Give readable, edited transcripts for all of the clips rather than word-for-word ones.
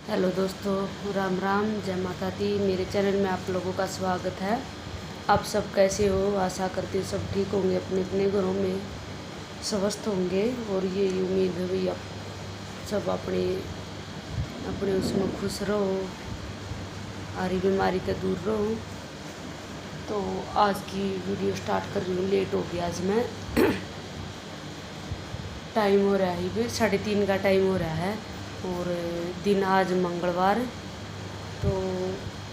Hello दोस्तों, राम राम, जय माता दी। मेरे चैनल में आप लोगों का स्वागत है। आप सब कैसे हो? आशा करती हूँ सब ठीक होंगे, अपने अपने घरों में स्वस्थ होंगे। और ये उम्मीद है भाई आप सब अपने अपने उसमें खुश रहो, सारी बीमारी से दूर रहो। तो आज की वीडियो स्टार्ट कर रही हूँ। लेट हो गया आज मैं टाइम हो रहा है भाई 3:30 का टाइम हो रहा है और दिन आज मंगलवार। तो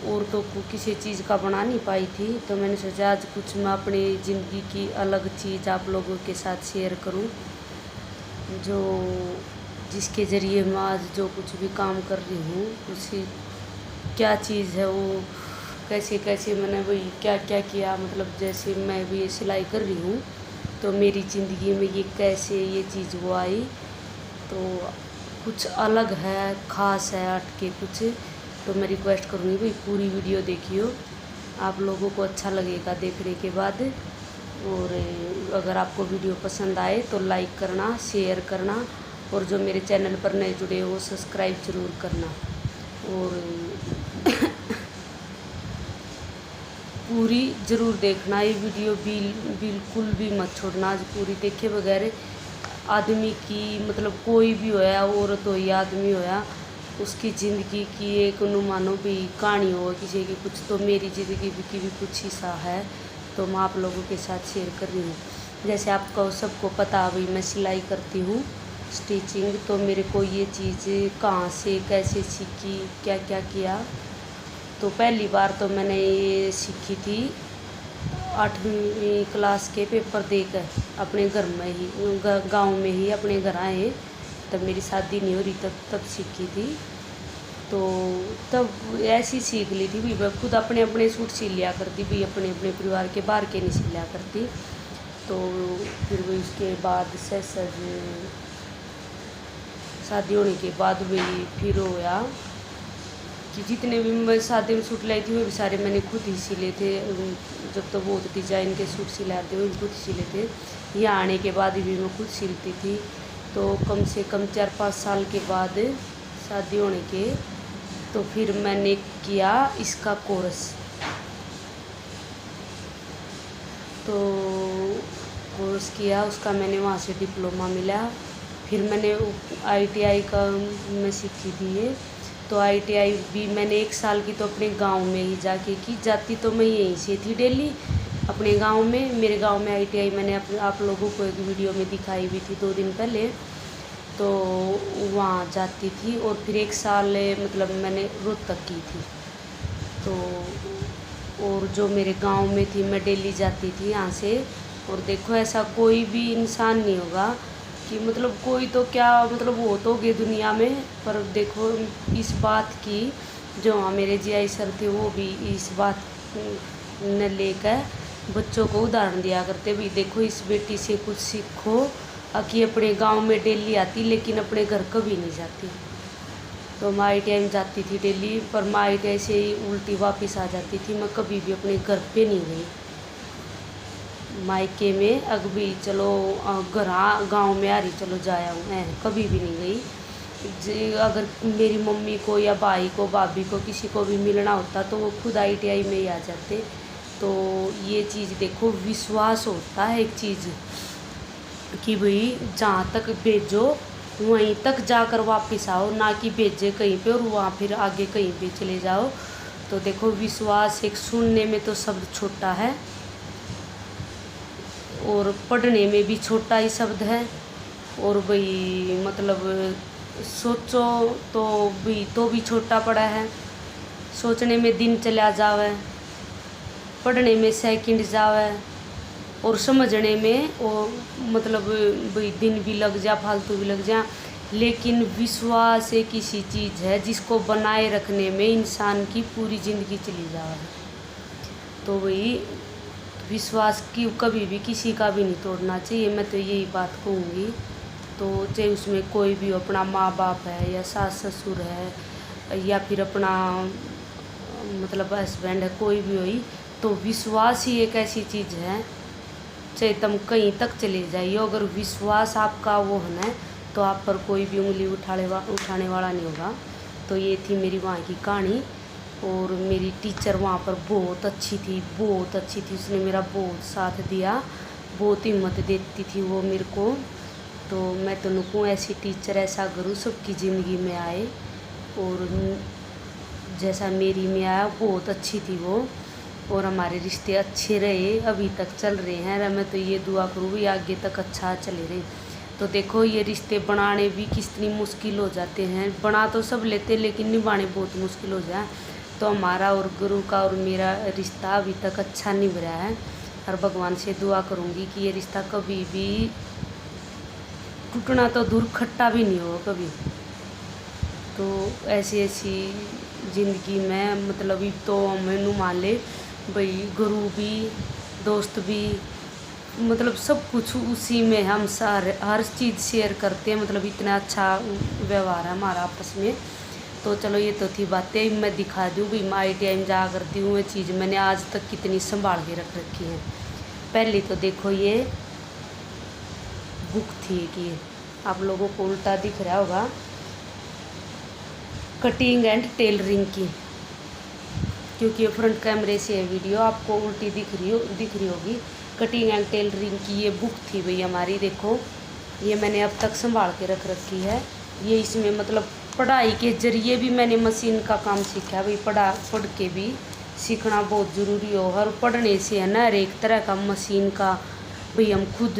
और तो किसी चीज़ का बना नहीं पाई थी, तो मैंने सोचा आज कुछ मैं अपनी ज़िंदगी की अलग चीज़ आप लोगों के साथ शेयर करूं, जो जिसके ज़रिए मैं आज जो कुछ भी काम कर रही हूँ उसी क्या चीज़ है वो, कैसे कैसे मैंने वही क्या क्या किया। मतलब जैसे मैं भी ये सिलाई कर रही हूँ तो मेरी ज़िंदगी में ये कैसे ये चीज़ वो आई, तो कुछ अलग है, ख़ास है, हटके कुछ। तो मैं रिक्वेस्ट करूँगी भाई पूरी वीडियो देखियो, आप लोगों को अच्छा लगेगा देखने के बाद। और अगर आपको वीडियो पसंद आए तो लाइक करना, शेयर करना, और जो मेरे चैनल पर नए जुड़े हो सब्सक्राइब ज़रूर करना। और पूरी ज़रूर देखना ये वीडियो, बिल्कुल भी मत छोड़ना। आज पूरी देखे बगैर आदमी की, मतलब कोई भी होया, औरत हो या आदमी होया, उसकी ज़िंदगी की एक मानो भी कहानी हो किसी की कुछ, तो मेरी ज़िंदगी की भी कुछ हिस्सा है, तो मैं आप लोगों के साथ शेयर कर रही हूँ। जैसे आपको सबको पता भाई मैं सिलाई करती हूँ, स्टिचिंग। तो मेरे को ये चीज़ कहाँ से कैसे सीखी, क्या क्या किया, तो पहली बार तो मैंने ये सीखी थी 8वीं क्लास के पेपर देकर अपने घर में ही, गांव में ही अपने घर आए, तब मेरी शादी नहीं हो रही, तब सीखी थी। तो तब ऐसी सीख ली थी भी, मैं खुद अपने अपने सूट सी लिया करती भी, अपने अपने परिवार के बाहर के नहीं सी लिया करती। तो फिर भी उसके बाद से शादी होने के बाद भी फिर होया कि जितने भी मैं शादी में सूट लाई थी वो भी सारे मैंने खुद ही सिले थे। जब तो बहुत डिज़ाइन के सूट सिलाते थे वो भी खुद सिले थे। यहाँ आने के बाद भी मैं खुद सिलती थी। तो कम से कम 4-5 साल के बाद शादी होने के, तो फिर मैंने किया इसका कोर्स। तो कोर्स किया उसका, मैंने वहाँ से डिप्लोमा मिला। फिर मैंने ITI का मैं सीखी थी ये। तो ITI भी मैंने 1 साल की तो अपने गांव में ही जाके की, जाती तो मैं यहीं से थी डेली अपने गांव में। मेरे गांव में ITI मैंने आप लोगों को एक वीडियो में दिखाई भी थी 2 दिन पहले। तो वहाँ जाती थी और फिर 1 साल मतलब मैंने रोहतक की थी। तो और जो मेरे गांव में थी मैं डेली जाती थी यहाँ से। और देखो ऐसा कोई भी इंसान नहीं होगा कि मतलब कोई तो क्या, मतलब वो तो गए दुनिया में, पर देखो इस बात की जो हाँ मेरे जीआई सर थे वो भी इस बात न लेकर बच्चों को उदाहरण दिया करते भी, देखो इस बेटी से कुछ सीखो कि अपने गांव में डेली आती लेकिन अपने घर कभी नहीं जाती। तो मैं ITI में जाती थी डेली, पर मैं ITI से ही उल्टी वापस आ जाती थी। मैं कभी भी अपने घर पे नहीं गई, मायके में अगभी चलो घर गांव में आ रही चलो जाया हूँ, मैं कभी भी नहीं गई। अगर मेरी मम्मी को या भाई को भाभी को किसी को भी मिलना होता तो वो खुद ITI में ही आ जाते। तो ये चीज़ देखो, विश्वास होता है एक चीज़ कि भाई जहाँ तक भेजो वहीं तक जाकर वापस आओ, ना कि भेजे कहीं पे और वहाँ फिर आगे कहीं पे चले जाओ। तो देखो विश्वास एक सुनने में तो शब्द छोटा है और पढ़ने में भी छोटा ही शब्द है, और भाई मतलब सोचो तो भी छोटा पड़ा है। सोचने में दिन चला जावे, पढ़ने में सेकंड जावे, और समझने में वो मतलब भाई दिन भी लग जा, फालतू भी लग जा। लेकिन विश्वास एक ऐसी चीज़ है जिसको बनाए रखने में इंसान की पूरी ज़िंदगी चली जाए। तो भाई विश्वास की कभी भी किसी का भी नहीं तोड़ना चाहिए, मैं तो यही बात कहूँगी। तो चाहे उसमें कोई भी हो, अपना माँ बाप है या सास ससुर है या फिर अपना मतलब हस्बैंड है, कोई भी हो, तो विश्वास ही एक ऐसी चीज़ है, चाहे तुम कहीं तक चले जाइए, अगर विश्वास आपका वो है ना, तो आप पर कोई भी उंगली उठाने वाला नहीं होगा। तो ये थी मेरी वहाँ की कहानी। और मेरी टीचर वहाँ पर बहुत अच्छी थी, बहुत अच्छी थी। उसने मेरा बहुत साथ दिया, बहुत हिम्मत देती थी वो मेरे को। तो मैं तो नुकूँ ऐसी टीचर, ऐसा गुरु सबकी ज़िंदगी में आए। और जैसा मेरी में आया, बहुत अच्छी थी वो। और हमारे रिश्ते अच्छे रहे, अभी तक चल रहे हैं। और मैं तो ये दुआ करूँ भी आगे तक अच्छा चले रहे। तो देखो ये रिश्ते बनाने भी कितनी मुश्किल हो जाते हैं। बना तो सब लेते, लेकिन निभाने बहुत मुश्किल हो जाए। तो हमारा और गुरु का और मेरा रिश्ता अभी तक अच्छा निभ रहा है। और भगवान से दुआ करूँगी कि ये रिश्ता कभी भी टूटना तो दूर, खट्टा भी नहीं हो कभी। तो ऐसी ऐसी ज़िंदगी में मतलब तो मैनू मान ले भाई, गुरु भी, दोस्त भी, मतलब सब कुछ उसी में हम सारे हर चीज़ शेयर करते हैं। मतलब इतना अच्छा व्यवहार है हमारा आपस में। तो चलो ये तो थी बातें। मैं दिखा दूँ भी मैं ITI में जा करती हूँ, ये चीज़ मैंने आज तक कितनी संभाल के रख रखी है। पहले तो देखो ये बुक थी कि आप लोगों को उल्टा दिख रहा होगा, कटिंग एंड टेलरिंग की, क्योंकि ये फ्रंट कैमरे से है वीडियो, आपको उल्टी दिख रही होगी। कटिंग एंड टेलरिंग की ये बुक थी भाई हमारी। देखो ये मैंने अब तक संभाल के रख रखी है। ये इसमें मतलब पढ़ाई के ज़रिए भी मैंने मशीन का काम सीखा भाई। पढ़ के भी सीखना बहुत ज़रूरी हो। हर पढ़ने से है ना, हर एक तरह का मशीन का भाई हम खुद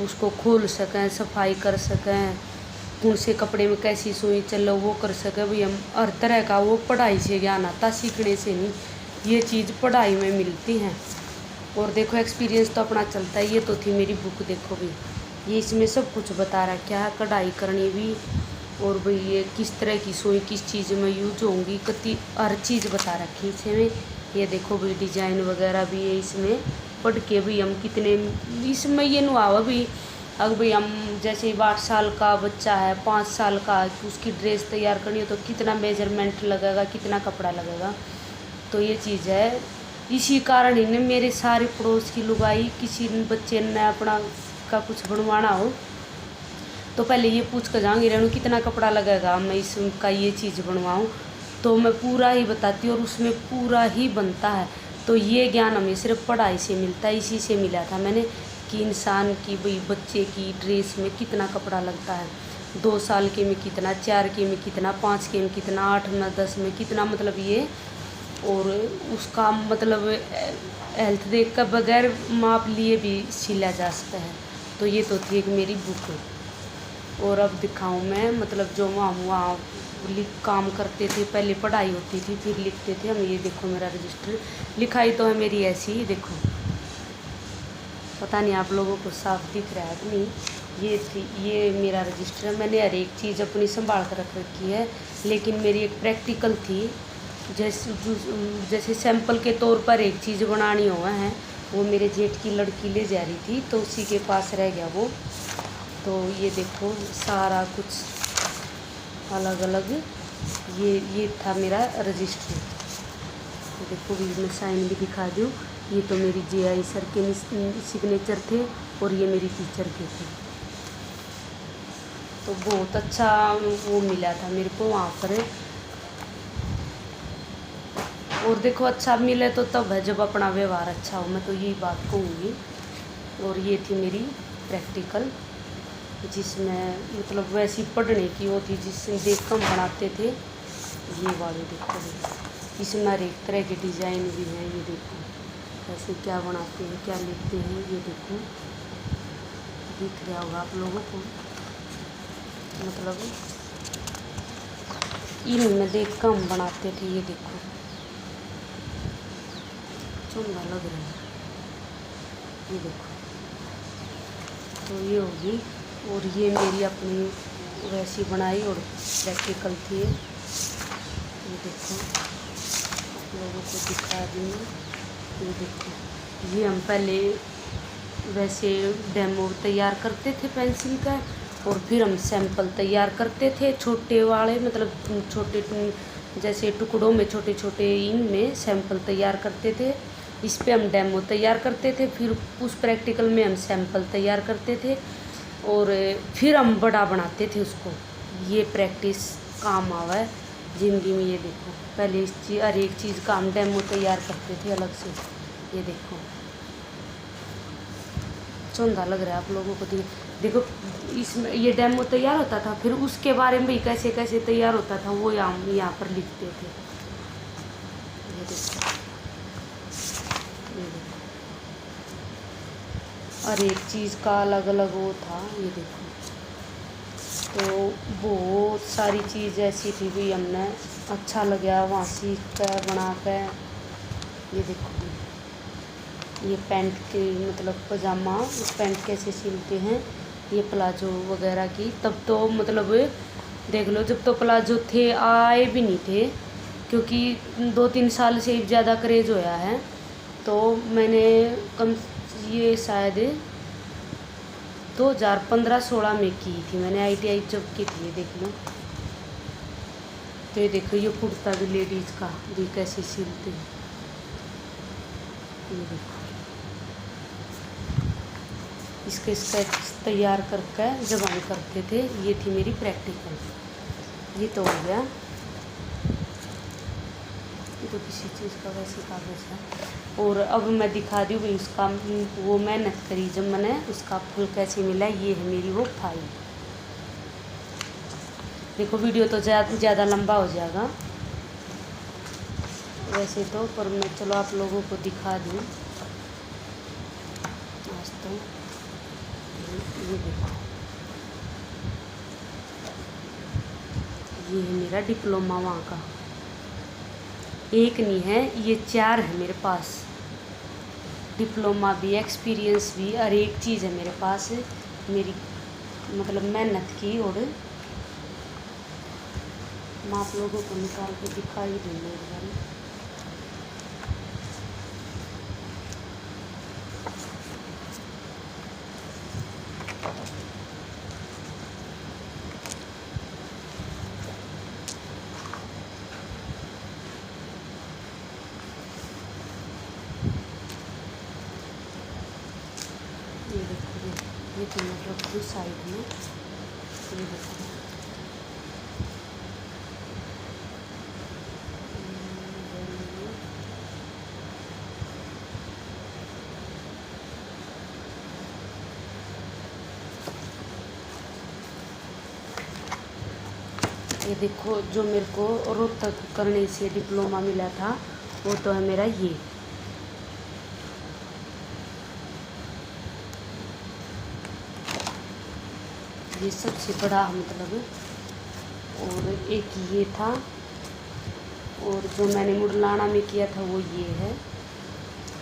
उसको खोल सकें, सफाई कर सकें, उनसे कपड़े में कैसी सुई चलो वो कर सके भाई। हम हर तरह का वो पढ़ाई से ज्ञान आता, सीखने से नहीं। ये चीज़ पढ़ाई में मिलती हैं। और देखो एक्सपीरियंस तो अपना चलता है। ये तो थी मेरी बुक, देखो भी ये इसमें सब कुछ बता रखा है, कढ़ाई करनी भी। और भाई ये किस तरह की सुई किस चीज़ में यूज होंगी, कति हर चीज़ बता रखी है इसमें। ये देखो भाई डिजाइन वगैरह भी है इसमें। पढ़ के भी हम कितने इसमें ये नुआवा भी, अगर भाई हम जैसे 8 साल का बच्चा है, 5 साल का, उसकी ड्रेस तैयार करनी हो तो कितना मेजरमेंट लगेगा, कितना कपड़ा लगेगा। तो ये चीज़ है। इसी कारण ही ने मेरे सारे पड़ोस की लुगाई, किसी बच्चे ने अपना का कुछ बनवाना हो तो पहले ये पूछ कर जाऊँगी रेणु कितना कपड़ा लगेगा, मैं इसका ये चीज़ बनवाऊँ। तो मैं पूरा ही बताती हूँ और उसमें पूरा ही बनता है। तो ये ज्ञान हमें सिर्फ पढ़ाई से मिलता है। इसी से मिला था मैंने कि इंसान की भाई बच्चे की ड्रेस में कितना कपड़ा लगता है, 2 साल के में कितना, 4 के में कितना, 5 के में कितना, 8 में 10 में कितना, मतलब ये। और उसका मतलब हेल्थ देख कर बगैर माप लिए भी सिला जा सकता है। तो ये तो थी एक मेरी बुक। और अब दिखाऊं मैं मतलब जो वहाँ काम करते थे, पहले पढ़ाई होती थी फिर लिखते थे हम। ये देखो मेरा रजिस्टर, लिखाई तो है मेरी ऐसी ही, देखो पता नहीं आप लोगों को साफ दिख रहा है कि नहीं। ये मेरा रजिस्टर है। मैंने हर एक चीज़ अपनी संभाल कर रख रखी है। लेकिन मेरी एक प्रैक्टिकल थी, जैसे सैंपल के तौर पर एक चीज़ बनानी हुआ है, वो मेरे जेठ की लड़की ले जा रही थी तो उसी के पास रह गया वो। तो ये देखो सारा कुछ अलग अलग, ये था मेरा रजिस्टर। तो देखो भी मैं साइन भी दिखा दूँ। ये तो मेरी JI सर के सिग्नेचर थे और ये मेरी टीचर के थे। तो बहुत अच्छा वो मिला था मेरे को वहाँ पर। और देखो अच्छा मिले तो तब है जब अपना व्यवहार अच्छा हो, मैं तो यही बात कहूँगी। और ये थी मेरी प्रैक्टिकल, जिसमें मतलब वैसी पढ़ने की वो थी जिससे देख कम बनाते थे। ये वाले देखो इसमें हर एक तरह के डिज़ाइन भी हैं। ये देखो कैसे क्या बनाते हैं, क्या लिखते हैं। ये देखो दिख रहा होगा आप लोगों को, मतलब इनमें देख कम बनाते थे। ये देखो चुंगा लग रहा है, ये देखो। तो ये होगी। और ये मेरी अपनी वैसी बनाई और प्रैक्टिकल थी। ये देखो आप लोगों को दिखा दी मैं। ये देखो ये हम पहले वैसे डेमो तैयार करते थे पेंसिल का, और फिर हम सैंपल तैयार करते थे छोटे वाले, मतलब छोटे जैसे टुकड़ों में छोटे छोटे इनमें सैंपल तैयार करते थे। इस पे हम डेमो तैयार करते थे, फिर उस प्रैक्टिकल में हम सैंपल तैयार करते थे और फिर हम बड़ा बनाते थे उसको। ये प्रैक्टिस काम आवा है। ज़िंदगी में। ये देखो, पहले इस चीज़ हर एक चीज़ का हम डेमो तैयार करते थे अलग से। ये देखो चौंधा लग रहा है आप लोगों को। देखो इसमें ये डेमो तैयार होता था, फिर उसके बारे में भी कैसे कैसे तैयार होता था वो यहाँ पर लिखते थे। ये देखो, ये देखो हर एक चीज़ का अलग अलग वो था। ये देखो, तो बहुत सारी चीज़ ऐसी थी भी हमने अच्छा लगा वहाँ सीख कर बना कर। ये देखो, ये पैंट के मतलब पजामा, पैंट कैसे सिलते हैं, ये प्लाजो वगैरह की। तब तो मतलब देख लो, जब तो प्लाजो थे आए भी नहीं थे, क्योंकि 2-3 साल से ज़्यादा क्रेज़ होया है। तो मैंने ये शायद 2015-16 में की थी मैंने ITI जब की थी। ये देख लो, तो ये देखो ये कुर्ता भी लेडीज़ का भी कैसे सिलते हैं। ये देखो इसके स्केच तैयार करके जब हम करते थे, ये थी मेरी प्रैक्टिकल। ये तो हो गया, ये तो किसी चीज़ का वैसे कागज़ है। और अब मैं दिखा दी हूँ उसका वो मेहनत करी जब मैंने उसका फल कैसे मिला। ये है मेरी वो फाइल। देखो वीडियो तो ज़्यादा लंबा हो जाएगा वैसे तो, पर मैं चलो आप लोगों को दिखा दूँ आज तो। ये देखो, ये है मेरा डिप्लोमा वहाँ का। एक नहीं है, ये 4 है मेरे पास। डिप्लोमा भी, एक्सपीरियंस भी, हर एक चीज़ है मेरे पास मेरी मतलब मेहनत की। और मैं आप लोगों को निकाल के दिखा ही दूँगी एक बार। ये देखो, ये तो मतलब दूसरी साइड में। ये देखो, ये देखो जो मेरे को रोहतक करने से डिप्लोमा मिला था वो तो है मेरा ये सबसे बड़ा मतलब। और एक ये था, और जो मैंने मुडलाना में किया था वो ये है,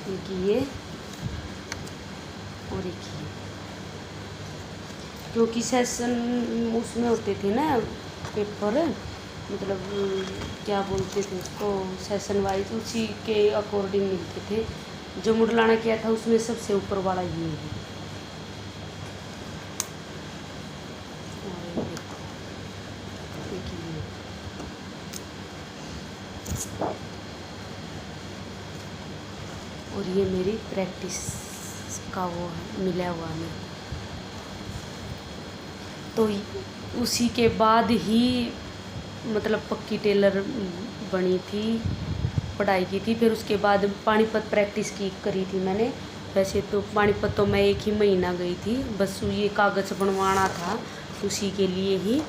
एक ये और एक ये। क्योंकि सेशन उसमें होते थे ना पेपर, मतलब क्या बोलते थे उसको, सेशन वाइज उसी के अकॉर्डिंग मिलते थे। जो मुडलाना किया था उसमें सबसे ऊपर वाला ये है। और ये मेरी प्रैक्टिस का वो है मिला हुआ में। तो उसी के बाद ही मतलब पक्की टेलर बनी थी, पढ़ाई की थी। फिर उसके बाद पानीपत प्रैक्टिस करी थी मैंने। वैसे तो पानीपत तो मैं 1 ही महीना गई थी, बस ये कागज़ बनवाना था उसी के लिए ही।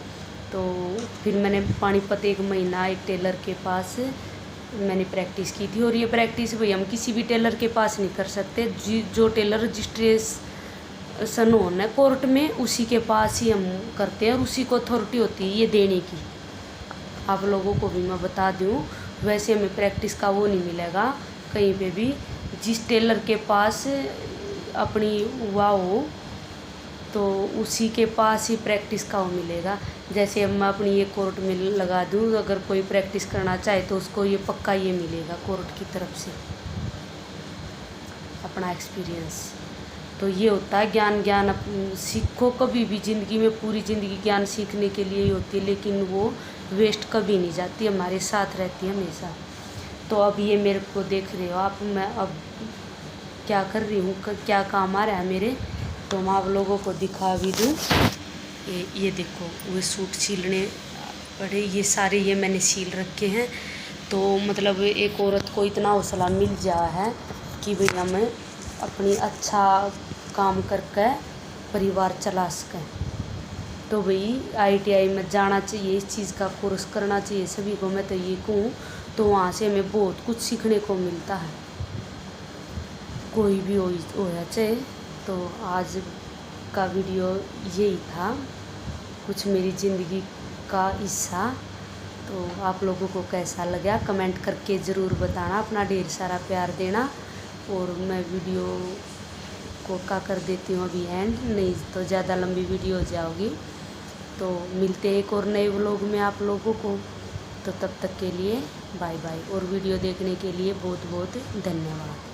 तो फिर मैंने पानीपत 1 महीना एक टेलर के पास मैंने प्रैक्टिस की थी। और ये प्रैक्टिस भाई हम किसी भी टेलर के पास नहीं कर सकते, जो टेलर रजिस्ट्रेशन होना है कोर्ट में उसी के पास ही हम करते हैं, और उसी को अथॉरिटी होती है ये देने की। आप लोगों को भी मैं बता दूँ, वैसे हमें प्रैक्टिस का वो नहीं मिलेगा कहीं पे भी। जिस टेलर के पास अपनी हुआ हो तो उसी के पास ही प्रैक्टिस का वो मिलेगा। जैसे मैं अपनी ये कोर्ट में लगा दूँ, अगर कोई प्रैक्टिस करना चाहे तो उसको ये पक्का ये मिलेगा कोर्ट की तरफ से अपना एक्सपीरियंस। तो ये होता है ज्ञान सीखो कभी भी ज़िंदगी में, पूरी ज़िंदगी ज्ञान सीखने के लिए ही होती है, लेकिन वो वेस्ट कभी नहीं जाती, हमारे साथ रहती है हमेशा। तो अब ये मेरे को देख रहे हो आप, मैं अब क्या कर रही हूँ, क्या काम आ रहा है मेरे, तो मैं आप लोगों को दिखा भी दूँ। ये देखो वो सूट सिलने कपड़े ये सारे ये मैंने सील रखे हैं। तो मतलब एक औरत को इतना हौसला मिल जा है कि भैया मैं अपनी अच्छा काम करके परिवार चला सकें। तो भाई ITI में जाना चाहिए, इस चीज़ का कोर्स करना चाहिए सभी को, मैं तो ये कहूँ। तो वहाँ से हमें बहुत कुछ सीखने को मिलता है, कोई भी हो चाहे। तो आज का वीडियो यही था, कुछ मेरी ज़िंदगी का हिस्सा। तो आप लोगों को कैसा लगा कमेंट करके ज़रूर बताना, अपना ढेर सारा प्यार देना। और मैं वीडियो को कर देती हूँ अभी एंड, नहीं तो ज़्यादा लंबी वीडियो हो जाओगी। तो मिलते हैं एक और नए व्लॉग में आप लोगों को। तो तब तक के लिए बाय बाय, और वीडियो देखने के लिए बहुत बहुत धन्यवाद।